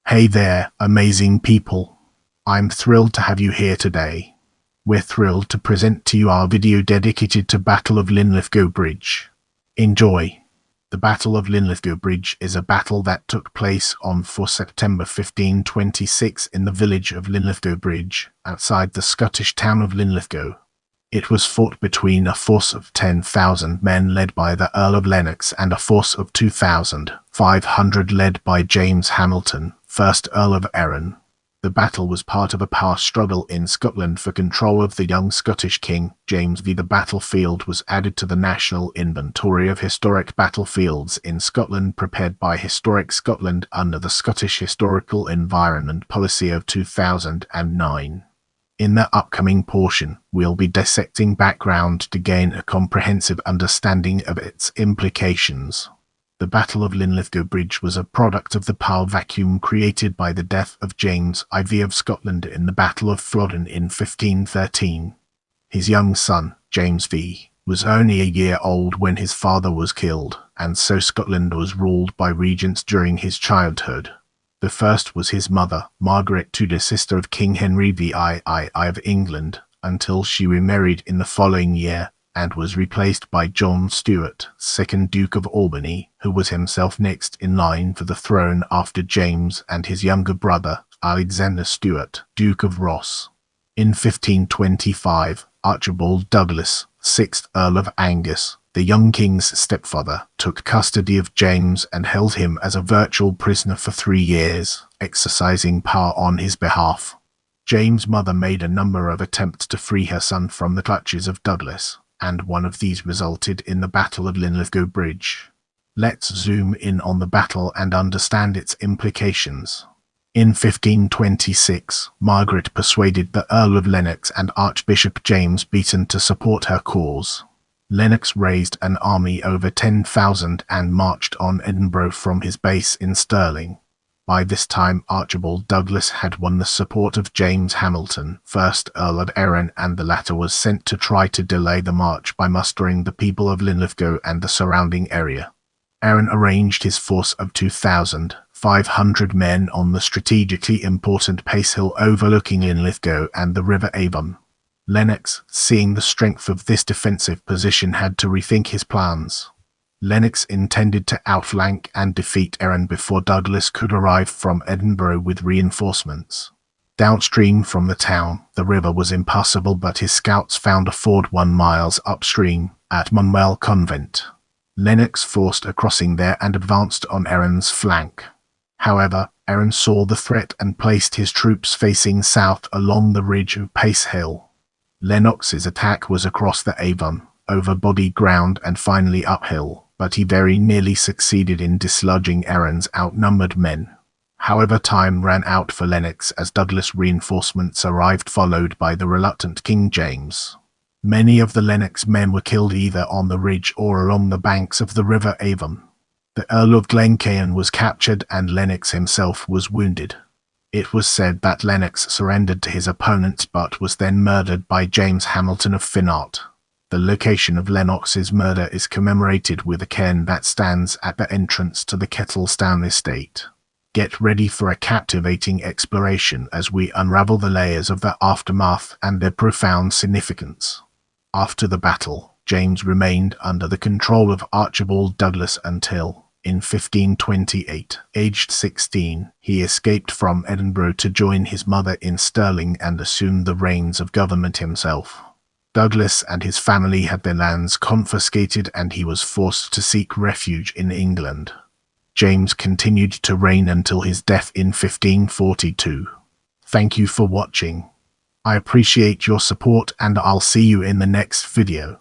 Hey there, amazing people. I'm thrilled to have you here today. We're thrilled to present to you our video dedicated to Battle of Linlithgow Bridge. Enjoy. The Battle of Linlithgow Bridge is a battle that took place on 4 September 1526 in the village of Linlithgow Bridge, outside the Scottish town of Linlithgow. It was fought between a force of 10,000 men led by the Earl of Lennox and a force of 2,500 led by James Hamilton, 1st Earl of Arran. The battle was part of a power struggle in Scotland for control of the young Scottish king, James V. The battlefield was added to the National Inventory of Historic Battlefields in Scotland prepared by Historic Scotland under the Scottish Historical Environment Policy of 2009. In the upcoming portion, we'll be dissecting background to gain a comprehensive understanding of its implications. The Battle of Linlithgow Bridge was a product of the power vacuum created by the death of James IV of Scotland in the Battle of Flodden in 1513. His young son, James V, was only a year old when his father was killed, and so Scotland was ruled by regents during his childhood. The first was his mother, Margaret Tudor, sister of King Henry VIII of England, until she remarried in the following year, and was replaced by John Stuart, 2nd Duke of Albany, who was himself next in line for the throne after James and his younger brother, Alexander Stuart, Duke of Ross. In 1525, Archibald Douglas, 6th Earl of Angus, the young king's stepfather, took custody of James and held him as a virtual prisoner for 3 years, exercising power on his behalf. James' mother made a number of attempts to free her son from the clutches of Douglas, and one of these resulted in the Battle of Linlithgow Bridge. Let's zoom in on the battle and understand its implications. In 1526, Margaret persuaded the Earl of Lennox and Archbishop James Beaton to support her cause. Lennox raised an army over 10,000 and marched on Edinburgh from his base in Stirling. By this time, Archibald Douglas had won the support of James Hamilton, 1st Earl of Arran, and the latter was sent to try to delay the march by mustering the people of Linlithgow and the surrounding area. Arran arranged his force of 2,500 men on the strategically important Pace Hill overlooking Linlithgow and the River Avon. Lennox, seeing the strength of this defensive position, had to rethink his plans. Lennox intended to outflank and defeat Arran before Douglas could arrive from Edinburgh with reinforcements. Downstream from the town, the river was impassable, but his scouts found a ford 1 mile upstream, at Munwell Convent. Lennox forced a crossing there and advanced on Arran's flank. However, Arran saw the threat and placed his troops facing south along the ridge of Pace Hill. Lennox's attack was across the Avon, over boggy ground and finally uphill, but he very nearly succeeded in dislodging Arran's outnumbered men. However, time ran out for Lennox as Douglas reinforcements arrived, followed by the reluctant King James. Many of the Lennox men were killed either on the ridge or along the banks of the River Avon. The Earl of Glencairn was captured and Lennox himself was wounded. It was said that Lennox surrendered to his opponents but was then murdered by James Hamilton of Finnart. The location of Lennox's murder is commemorated with a cairn that stands at the entrance to the Kettlestown estate. Get ready for a captivating exploration as we unravel the layers of the aftermath and their profound significance. After the battle, James remained under the control of Archibald Douglas until, in 1528, aged 16, he escaped from Edinburgh to join his mother in Stirling and assumed the reins of government himself. Douglas and his family had their lands confiscated and he was forced to seek refuge in England. James continued to reign until his death in 1542. Thank you for watching. I appreciate your support and I'll see you in the next video.